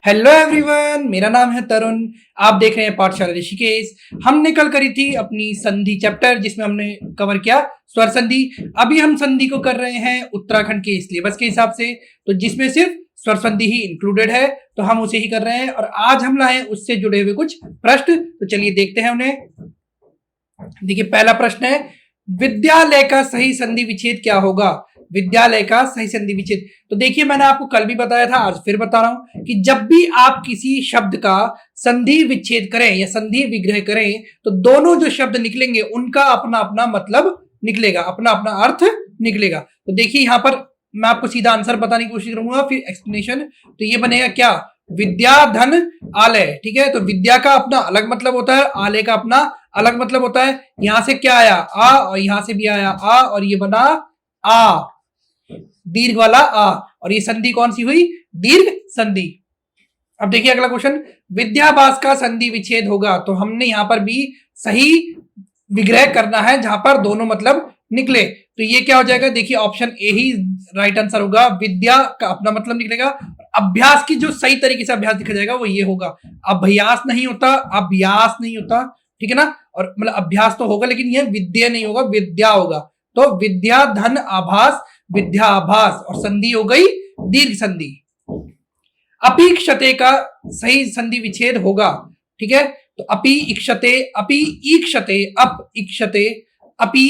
Hello everyone, मेरा नाम है तरुण। आप देख रहे हैं पाठशाला ऋषिकेश। हमने कल करी थी अपनी संधि चैप्टर, जिसमें हमने कवर किया स्वर संधि। अभी हम संधि को कर रहे हैं उत्तराखंड के सिलेबस के हिसाब से, तो जिसमें सिर्फ स्वर संधि ही इंक्लूडेड है, तो हम उसे ही कर रहे हैं। और आज हम लाए उससे जुड़े हुए कुछ प्रश्न, तो चलिए देखते हैं उन्हें। देखिए, पहला प्रश्न है, विद्यालय का सही संधि विच्छेद क्या होगा? विद्यालय का सही संधि विच्छेद। तो देखिए, मैंने आपको कल भी बताया था, आज फिर बता रहा हूं कि जब भी आप किसी शब्द का संधि विच्छेद करें या संधि विग्रह करें, तो दोनों जो शब्द निकलेंगे उनका अपना अपना मतलब निकलेगा, अपना अपना अर्थ निकलेगा। तो देखिए, यहां पर मैं आपको सीधा आंसर बताने की कोशिश करूंगा, फिर एक्सप्लेनेशन। तो ये बनेगा क्या? विद्या धन आलय। ठीक है, तो विद्या का अपना अलग मतलब होता है, आलय का अपना अलग मतलब होता है। यहां से क्या आया? आ, और यहां से भी आया आ, और ये बना आ, दीर्घ वाला आ, और ये संधि कौन सी हुई? दीर्घ संधि। अब देखिए अगला क्वेश्चन, विद्याभास का संधि विच्छेद होगा। तो हमने यहां पर भी सही विग्रह करना है जहां पर दोनों मतलब निकले। तो ये क्या हो जाएगा? देखिए, option A he right answer होगा। विद्या का अपना मतलब निकलेगा। अभ्यास की जो सही तरीके से अभ्यास लिखा जाएगा वो ये होगा। अभ्यास नहीं होता, अभ्यास नहीं होता, ठीक है ना। और मतलब अभ्यास तो होगा, लेकिन यह विद्या नहीं होगा, विद्या होगा। तो विद्या धन आभास, विद्याभास, और संधि हो गई दीर्घ संधि। अपीक्षते का सही संधि विच्छेद होगा। ठीक है, तो अपी इक्षते, अपी ईक्षते, अप इक्षते, अपी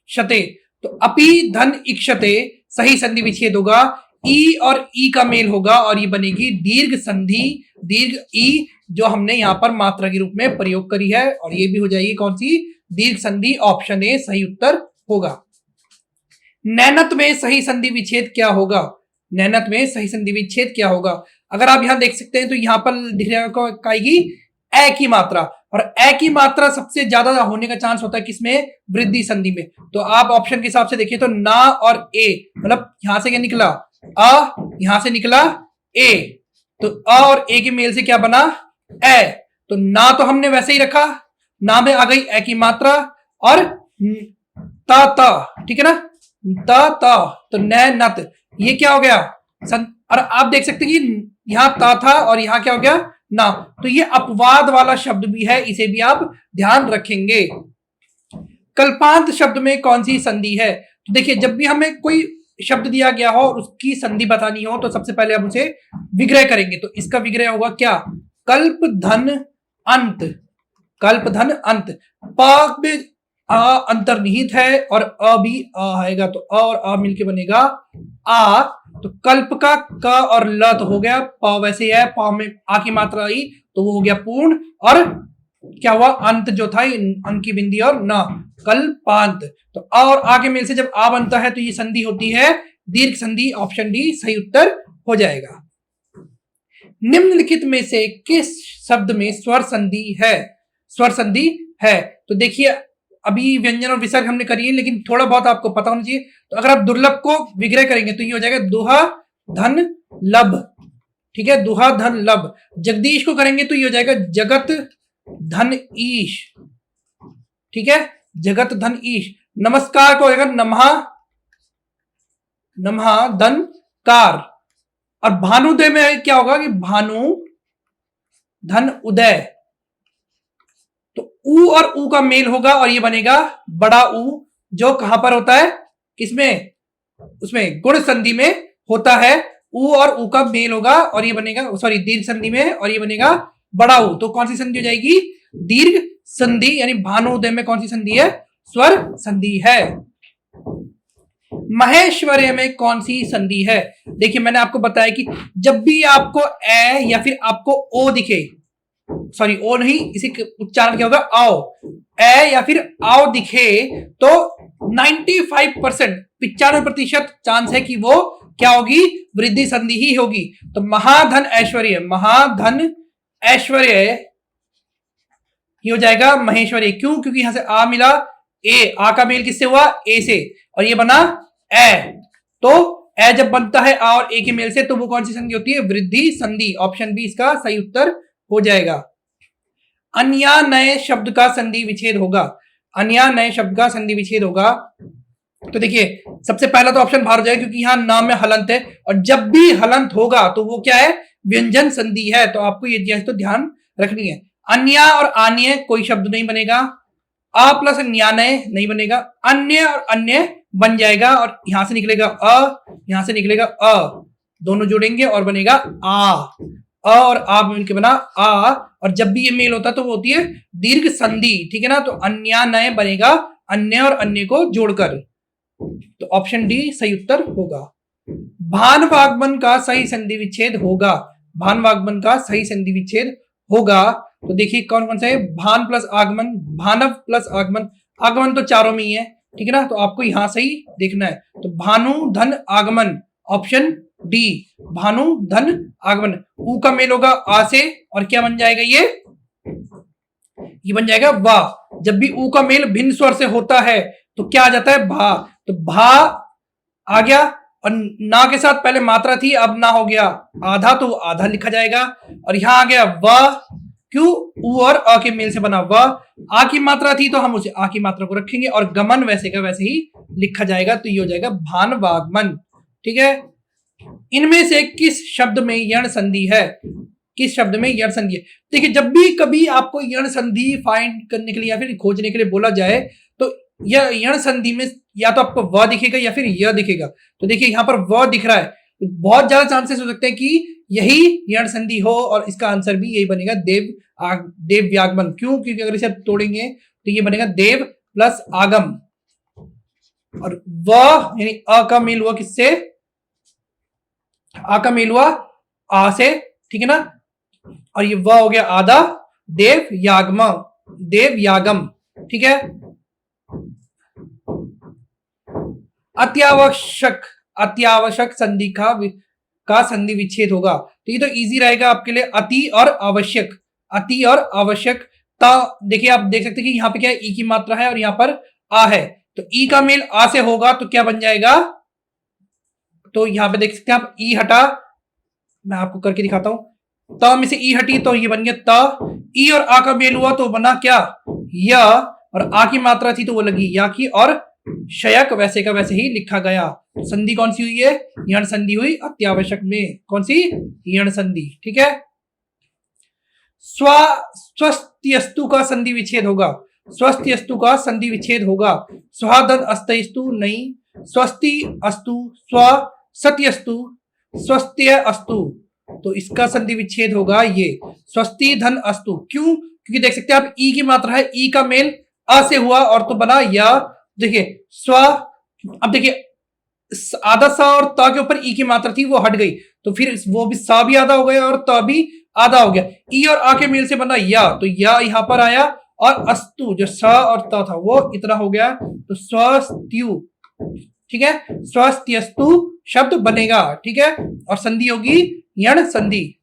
क्षते। तो अपी धन इक्षते सही संधि विच्छेद होगा। ई और ई का मेल होगा और ये बनेगी दीर्घ संधि, दीर्घ ई, जो हमने यहां पर मात्रा के रूप में प्रयोग करी है। और ये भी हो जाएगी कौन सी? दीर्घ संधि। ऑप्शन ए सही उत्तर होगा। नैनत में सही संधि विच्छेद क्या होगा? नैनत में सही संधि विच्छेद क्या होगा? अगर आप यहां देख सकते हैं तो यहां पर दिख रहा है ए की मात्रा, और ए की मात्रा सबसे ज्यादा होने का चांस होता है किसमें? वृद्धि संधि में। तो आप ऑप्शन के हिसाब से देखिए तो ना और ए, मतलब यहां से क्या निकला? अ, यहां से निकला ए, तो अ और ए के मेल से क्या बना? ए। तो ना तो हमने वैसे ही रखा, ना में आ गई ए की मात्रा, और ता ता, ठीक है ना, ता ता, तो नैनत, ये क्या हो गया? और आप देख सकते हैं कि यहां ता था और यहां क्या हो गया? ना। तो ये अपवाद वाला शब्द भी है, इसे भी आप ध्यान रखेंगे। कल्पांत शब्द में कौन सी संधि है? तो देखिए, जब भी हमें कोई शब्द दिया गया हो और उसकी संधि बतानी हो, तो सबसे पहले हम उसे विग्रह करेंगे। तो इसका विग्रह होगा क्या? कल्प धन अंत, कल्प धन अंत। प में अ अंतर्निहित है और अ भी अ आएगा, तो अ और अ मिलके बनेगा आ। तो कल्प का क और ल तो हो गया, प वैसे ही है, प में आ की मात्रा आई तो वो हो गया पूर्ण, और क्या हुआ? अंत जो था अंक की बिंदी और न, कल्पांत। तो अ और आ के मेल से जब आ बनता है तो ये संधि होती है दीर्घ संधि। ऑप्शन डी सही उत्तर हो जाएगा। निम्नलिखित में से किस शब्द में स्वर संधि है? स्वर संधि है। तो देखिए, अभी व्यंजन और विसर्ग हमने करी है, लेकिन थोड़ा बहुत आपको पता होना चाहिए। तो अगर आप दुर्लभ को विग्रह करेंगे तो ये हो जाएगा दुहा धन लब। ठीक है, दुहा धन लब। जगदीश को करेंगे तो ये हो जाएगा जगत धन ईश। ठीक है, जगत धन ईश। नमस्कार को हो जाएगा नमहा, नमहा धन कार। और भानुदय में क्या होगा? कि भानु धन उदय। तो ऊ और ऊ का मेल होगा और ये बनेगा बड़ा ऊ, जो कहां पर होता है? किसमें? उसमें गुण संधि में होता है। ऊ और ऊ का मेल होगा और ये बनेगा, सॉरी, दीर्घ संधि में, और ये बनेगा बड़ा ऊ। तो कौन सी संधि हो जाएगी? दीर्घ संधि। यानी भानुदय में कौन सी संधि है? स्वर संधि है। महेश्वर्य में कौन सी संधि है? देखिए, मैंने आपको बताया कि जब भी आपको ए या फिर आपको ओ दिखे, सॉरी ओ नहीं, इसी उच्चारण क्या होगा? आओ। ए या फिर आओ दिखे तो 95%, 95% चांस है कि वो क्या होगी? वृद्धि संधि ही होगी। तो महाधन ऐश्वर्य, महाधन ऐश्वर्य ये हो जाएगा महेश्वर्य। क्यों? क्योंकि यहां से आ मिला, ए, आ का मेल किससे हुआ? ए से, और ये बना ए। तो ए जब बनता है आ और ए के मेल से, तो वो कौन सी संधि होती है? वृद्धि संधि। ऑप्शन बी इसका सही उत्तर हो जाएगा। अन्या नए शब्द का संधि विच्छेद होगा। अन्या नए शब्द का संधि विच्छेद होगा। तो देखिए, सबसे पहला तो ऑप्शन बाहर हो जाएगा, क्योंकि यहां नाम में हलंत है, और जब भी हलंत होगा तो वो क्या है? व्यंजन संधि है, तो आपको ये चीज तो ध्यान रखनी है। अन्य और आन्य कोई शब्द नहीं बनेगा, अ प्लस न्यानय नहीं बनेगा, अन्य और अन्य बन जाएगा और यहां से निकलेगा अ, यहां से निकलेगा अ, दोनों जोड़ेंगे और बनेगा आ, अ और आ मिलकर बना आ, और जब भी ये मेल होता है तो वो होती है दीर्घ संधि, ठीक है ना। तो अन्यानय बनेगा अन्य और अन्य को जोड़कर, तो ऑप्शन डी सही उत्तर होगा। भान वागमन का सही संधि विच्छेद होगा, भान वागमन का सही संधि विच्छेद होगा, तो देखिए कौन कौन सा है, भान प्लस आगमन, भानव प्लस आगमन, आगमन तो चारों में ही है, ठीक है ना, तो आपको यहां से ही देखना है। तो भानु धन आगमन, ऑप्शन डी भानु धन आगमन। ऊ का मेल होगा आ से और क्या बन जाएगा ये बन जाएगा वाह। जब भी ऊ का मेल भिन्न स्वर से होता है तो क्या आ जाता है भा, तो भा आ गया और ना के साथ पहले मात्रा थी अब ना हो गया आधा, तो आधा लिखा जाएगा। और यहां आ गया वह, क्यों, ऊ और अ के मेल से बना वह, आ की मात्रा थी तो हम उसे आ की मात्रा को रखेंगे और गमन वैसे का वैसे ही लिखा जाएगा, तो ये हो जाएगा भान वागमन, ठीक है। इनमें से किस शब्द में यण संधि है, किस शब्द में यण संधि है। देखिए जब भी कभी आपको यण संधि फाइंड करने के लिए या फिर खोजने के लिए बोला जाए तो यह यण संधि में या तो आपको व दिखेगा या फिर य दिखेगा। तो देखिए यहां पर व दिख रहा है, बहुत ज्यादा चांसेस हो सकते हैं कि यही यण संधि हो और इसका आंसर भी यही बनेगा देव व्यागमन। क्यों, क्योंकि अगर इसे आप तोड़ेंगे तो ये बनेगा देव प्लस आगम, और व यानी अ का मेल हुआ किससे, आ का मेल हुआ आ से, ठीक है ना, और ये व हो गया आधा, देव यागम, ठीक है। अत्यावश्यक संधि का संधि विच्छेद होगा, तो ये तो इजी रहेगा आपके लिए, अति और आवश्यक। देखिए आप देख सकते हैं कि यहाँ पे क्या है, ई की मात्रा है और यहाँ पर आ है, तो ई का मेल आ से होगा तो क्या बन जाएगा, तो यहाँ पे देख सकते हैं आप ई हटा, मैं आपको करके दिखाता हूं, त में से ई हटी तो ये बन गया त, ई और आ का मेल हुआ तो बना क्या या, और आ की मात्रा थी तो वो लगी या की, और शयक वैसे का वैसे ही लिखा गया। संधि कौन सी हुई है, यण संधि हुई अत्यावश्यक में, कौन सी, यण संधि, ठीक है। स्वस्थ्यस्तु का संधि विच्छेद होगा, स्वस्थ्यस्तु का संधि विच्छेद होगा, स्वादन अस्तस्तु नहीं, स्वस्ति अस्तु, स्व सत्यस्तु, स्वस्थ्य अस्तु, तो इसका संधि विच्छेद होगा ये स्वस्ति धन अस्तु। क्यों, क्योंकि देख सकते हैं आप ई की मात्रा है, ई का मेल अ से हुआ और तो बना या, देखिए स्व, अब देखिए आधा सा और त के ऊपर ई की मात्रा थी वो हट गई, तो फिर वो भी सा भी आधा हो गया और त भी आधा हो गया, ई और आ के मेल से बना या, तो या यहां पर आया और अस्तु जो स और त था वो इतना हो गया, तो स्वस्थ्यु, ठीक है, स्वस्थ्यस्तु शब्द बनेगा, ठीक है, और संधि होगी यण संधि।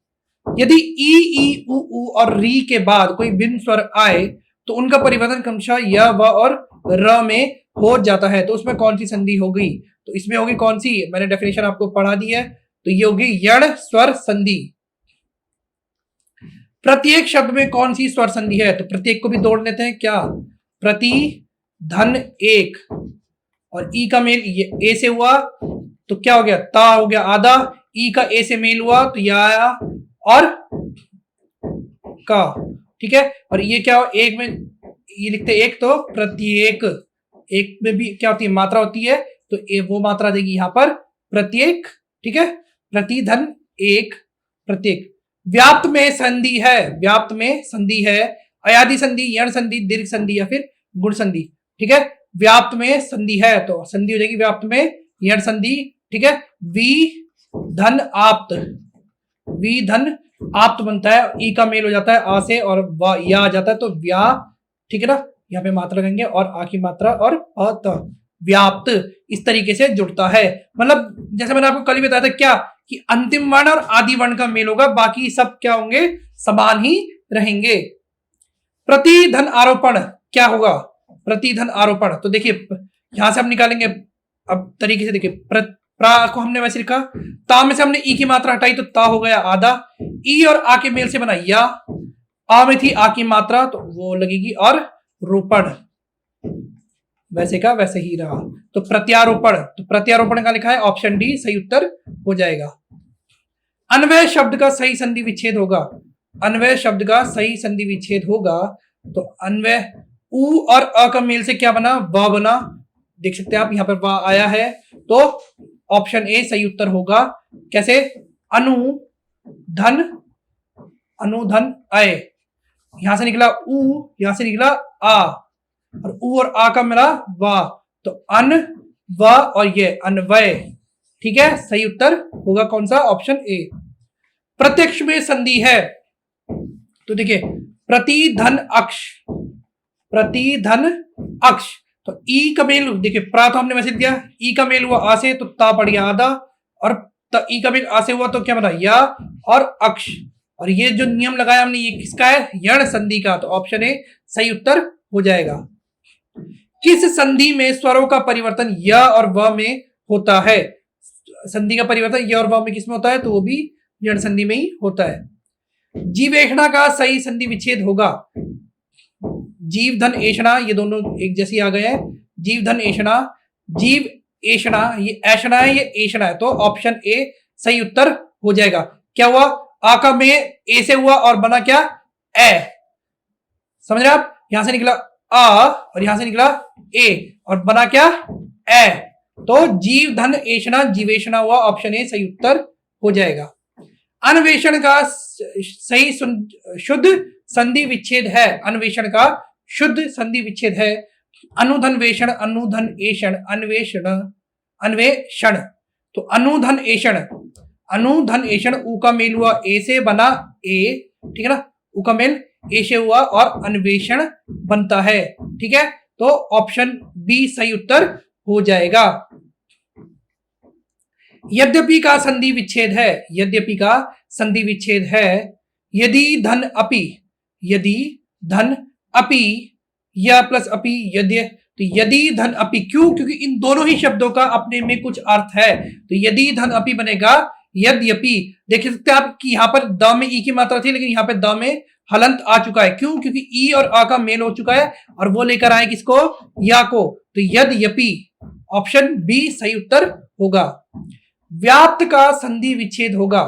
यदि ई उ और री के बाद कोई भिन्न स्वर आए तो उनका परिवर्तन क्रमशः य व और र में हो जाता है, तो उसमें कौन सी संधि होगी, तो इसमें होगी कौन सी, मैंने डेफिनेशन आपको पढ़ा दी है, तो ये होगी यण स्वर संधि। प्रत्येक शब्द में कौन सी स्वर संधि है, तो प्रत्येक को भी तोड़ लेते हैं, क्या, प्रति धन एक, और ई का मेल ये ए से हुआ तो क्या हो गया, ता हो गया आधा, ई का ए से मेल हुआ तो या और का, ठीक है, और ये क्या हो, एक में ये लिखते एक, तो प्रत्येक, एक में भी क्या होती है, मात्रा होती है, तो वो मात्रा देगी यहां पर प्रत्येक, ठीक है, प्रति धन एक, प्रत्येक। व्याप्त में संधि है, व्याप्त में संधि है, अयादि संधि, यण संधि, दीर्घ संधि या फिर गुण संधि, ठीक है। व्याप्त में संधि है तो संधि हो जाएगी व्याप्त में यण संधि, ठीक है। वी धन आप्त, वी धन आप्त बनता है, ई का मेल हो जाता है आ से और या आ जाता है तो व्या, ठीक है ना, यहाँ पे मात्रा कहेंगे और आ की मात्रा और अत, व्याप्त इस तरीके से जुड़ता है। मतलब जैसे मैंने आपको कल ही बताया था क्या, कि अंतिम वर्ण और आदि वर्ण का मेल होगा, बाकी सब क्या होंगे, समान ही रहेंगे। प्रतिधन आरोपण क्या होगा, प्रतिधन आरोपण, तो देखिए यहां से हम निकालेंगे, अब तरीके से देखिए, प्रा को हमने वैसे लिखा, ता में से हमने ई की मात्रा हटाई तो ता हो गया आधा, ई और आ के मेल से बना या, आ में थी आ की मात्रा तो वो लगेगी और रोपण, वैसे का वैसे ही रहा, तो प्रत्यारोपण, तो प्रत्यारोपण का लिखा है ऑप्शन डी सही उत्तर हो जाएगा। अन्वय शब्द का सही संधि विच्छेद होगा, अन्वय शब्द का सही संधि विच्छेद होगा तो अन्वय उ और अ का मेल से क्या बना, व बना। देख सकते हैं आप यहां पर व आया है, तो ऑप्शन ए सही उत्तर होगा। कैसे, अनुधन, अनुधन अय, यहां से निकला उ, यहां से निकला आ, और उ और आ का मिला व, तो अन व और ये अन्वय। ठीक है, सही उत्तर होगा कौन सा, ऑप्शन ए। प्रत्यक्ष में संधि है तो देखिए प्रतिधन अक्ष, प्रतिधन अक्ष, तो ई का मेल देखिए, प्रा तो हमने मैसेज दिया, ई का मेल हुआ आ से तो ता पड़ गया आधा, और ई का मेल आ से हुआ तो क्या बना, या और अक्ष, और ये जो नियम लगाया हमने ये किसका है, यण संधि का, तो ऑप्शन ए सही उत्तर हो जाएगा। किस संधि में स्वरों का परिवर्तन य और व में होता है, संधि का परिवर्तन य और व में किसमें होता है, तो वो भी यण संधि में ही होता है। जीवेषणा का सही संधि विच्छेद होगा, जीव धन एषणा, ये दोनों एक जैसे आ गए हैं, जीव धन एषणा, जीव एषणा, ये ऐषणा है, ये एषणा है, तो ऑप्शन ए सही उत्तर हो जाएगा। क्या हुआ, आ का में ए से हुआ और बना क्या, ए, समझ रहे आप, यहां से निकला आ और यहां से निकला ए और बना क्या, ए, तो जीव धन एषणा जीवेषणा हुआ, ऑप्शन ए सही उत्तर हो जाएगा। अन्वेषण का सही शुद्ध संधि विच्छेद है, अन्वेषण का शुद्ध संधि विच्छेद है अनुधनवेषण, अनुधन एषण, अन्वेषण, अन्वेषण, तो अनुधन एषण, अनुधन एषण, उ का मेल हुआ ए से बना ए, ठीक है ना, उ का मेल ए से हुआ और अन्वेषण बनता है। ठीक है, तो ऑप्शन बी सही उत्तर हो जाएगा। यद्यपि का संधि विच्छेद है, यद्यपि का संधि विच्छेद है यदि धन अपि, यदि धन अपि, या प्लस अपि यदि, तो यदि धन अपि, क्यों, क्योंकि इन दोनों ही शब्दों का अपने में कुछ अर्थ है, तो यदि धन अपि बनेगा यद्यपि। देख सकते हैं आप कि यहां पर द में ई की मात्रा थी, लेकिन यहां पर द में हलंत आ चुका है, क्यों, क्योंकि ई और आ का मेल हो चुका है और वो लेकर आए किसको, या को, तो यद्यपि, ऑप्शन बी सही उत्तर होगा। व्याप्त का संधि विच्छेद होगा,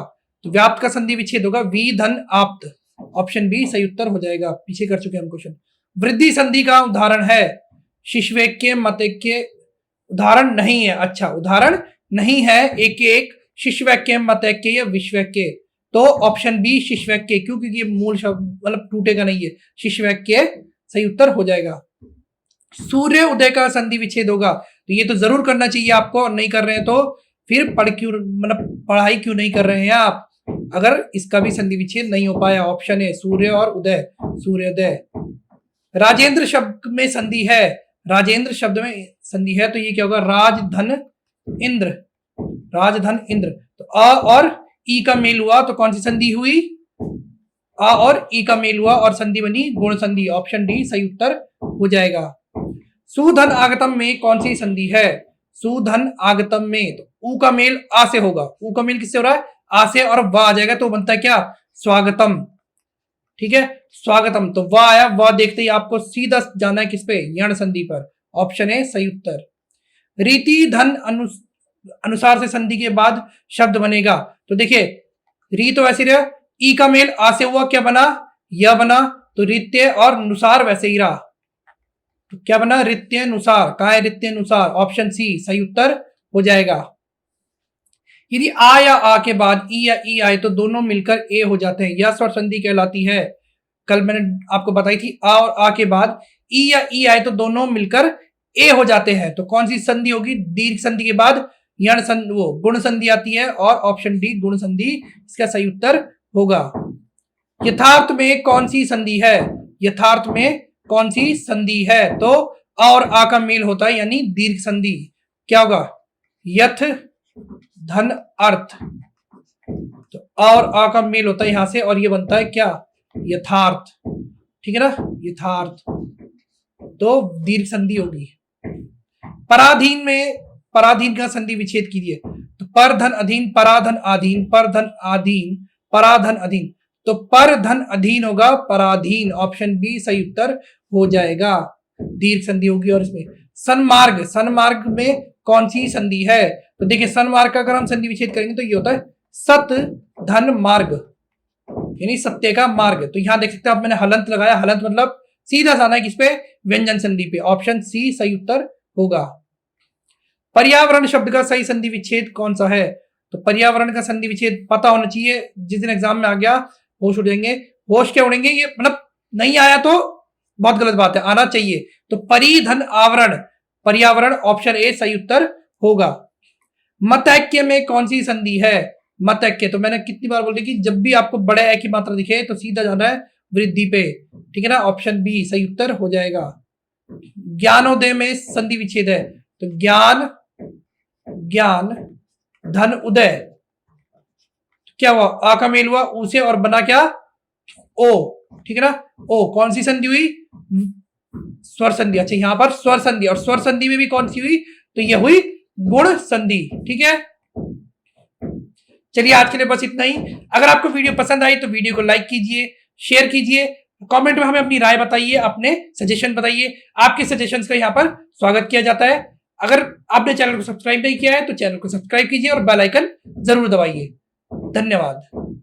तो व्याप्त का संधि विच्छेद होगा वी धन आप्त, ऑप्शन बी सही उत्तर हो जाएगा। पीछे कर चुके हैं हम क्वेश्चन। वृद्धि संधि का उदाहरण है शिश्वैक्य, मतैक्य, उदाहरण नहीं है, अच्छा उदाहरण नहीं है, एक एक शिश्वैक्य, मतैक्य या विश्वैक्य, तो ऑप्शन बी शिश्वैक्य, क्यों, क्योंकि मूल शब्द मतलब टूटेगा नहीं है, शिश्वैक्य सही उत्तर हो जाएगा। सूर्य उदय का संधि विच्छेद होगा, तो ये तो जरूर करना चाहिए आपको, और नहीं कर रहे हैं तो फिर पढ़ाई क्यों नहीं कर रहे हैं आप, अगर इसका भी संधि विच्छेद नहीं हो पाया। ऑप्शन है सूर्य और उदय, सूर्योदय। राजेंद्र शब्द में संधि है, राजेंद्र शब्द में संधि है, तो ये क्या होगा, राजधन इंद्र, राजधन इंद्र, तो अ और ई का मेल हुआ तो कौन सी संधि हुई, आ और ई का मेल हुआ और संधि बनी गुण संधि, ऑप्शन डी सही उत्तर हो जाएगा। सुधन आगतम में कौन सी संधि है, सुधन आगतम में, तो ऊ का मेल आ से होगा, ऊ का मेल किससे हो रहा है, आ से, और वा आ जाएगा तो बनता है क्या, स्वागतम। ठीक है, स्वागतम, तो वा आया, वा देखते ही आपको सीधा जाना है किस पे, यण संधि पर, ऑप्शन है सही उत्तर। रीति धन अनुसार से संधि के बाद शब्द बनेगा, तो देखिए री तो वैसे रहा, ई का मेल आ से हुआ, क्या बना, यह बना, तो रित्य, और नुसार वैसे ही रहा, तो क्या बना, रित्य नुसार, कहा है रित्य नुसार, ऑप्शन सी सही उत्तर हो जाएगा। यदि आ या आ के बाद ई या ई आए तो दोनों मिलकर ए हो जाते हैं, यह स्वर संधि कहलाती है। कल मैंने आपको बताई थी, आ और आ के बाद ई या ई आए तो दोनों मिलकर ए हो जाते हैं, तो कौन सी संधि होगी, दीर्घ संधि के बाद यण संधि, वो गुण संधि आती है, और ऑप्शन डी गुण संधि इसका सही उत्तर होगा। यथार्थ में कौन सी संधि है, यथार्थ में कौन सी संधि है, तो आ और आ का मेल होता है यानी दीर्घ संधि, क्या होगा, यथ धन अर्थ, तो आ और आ का मेल होता है यहां से और ये बनता है क्या, यथार्थ। ठीक है ना, यथार्थ, तो दीर्घ संधि होगी। पराधीन में, पराधीन का संधि विच्छेद कीजिए, तो पर धन अधीन, पराधन आधीन, पर धन आधीन, पराधन अधीन, तो पर धन अधीन होगा पराधीन, ऑप्शन बी सही उत्तर हो जाएगा, दीर्घ संधि होगी। और इसमें सन्मार्ग, सन्मार्ग में कौन सी संधि है, तो देखिए सन्मार्ग का अगर हम संधि विच्छेद करेंगे तो ये होता है सत धन मार्ग, यानी सत्य का मार्ग। तो यहां देख सकते हैं आप, मैंने हलंत लगाया, हलंत मतलब सीधा जाना है किस पे, व्यंजन संधि पे। ऑप्शन सी सही उत्तर होगा। पर्यावरण शब्द का सही संधि विच्छेद कौन सा है? तो पर्यावरण का संधि विच्छेद पता होना चाहिए, जिस दिन एग्जाम में आ गया होश उड़ जाएंगे। होश क्या उड़ेंगे, ये मतलब नहीं आया तो बहुत गलत बात है, आना चाहिए। तो परिधन आवरण, पर्यावरण, ऑप्शन ए सही उत्तर होगा। मतैक्य में कौन सी संधि है? मतैक्य, तो मैंने कितनी बार बोल दी कि जब भी आपको बड़े ए की मात्रा दिखे तो सीधा जाना है वृद्धि पे, ठीक है ना। ऑप्शन बी सही उत्तर हो जाएगा। ज्ञानोदय में संधि विच्छेद है, तो ज्ञान, ज्ञान, धन उदय, क्या हुआ, आ का मेल हुआ ऊ से और बना क्या, ओ, ठीक है ना। ओ, कौन सी संधि हुई, स्वर संधि। अच्छा यहां पर स्वर संधि, और स्वर संधि में भी कौन सी हुई, तो यह हुई गुण संधि, ठीक है। चलिए आज के लिए बस इतना ही। अगर आपको वीडियो पसंद आई तो वीडियो को लाइक कीजिए, शेयर कीजिए, कमेंट में हमें अपनी राय बताइए, अपने सजेशन बताइए। आपके सजेशंस का यहाँ पर स्वागत किया जाता है। अगर आपने चैनल को सब्सक्राइब नहीं किया है तो चैनल को सब्सक्राइब कीजिए और बेल आइकन जरूर दबाइए। धन्यवाद।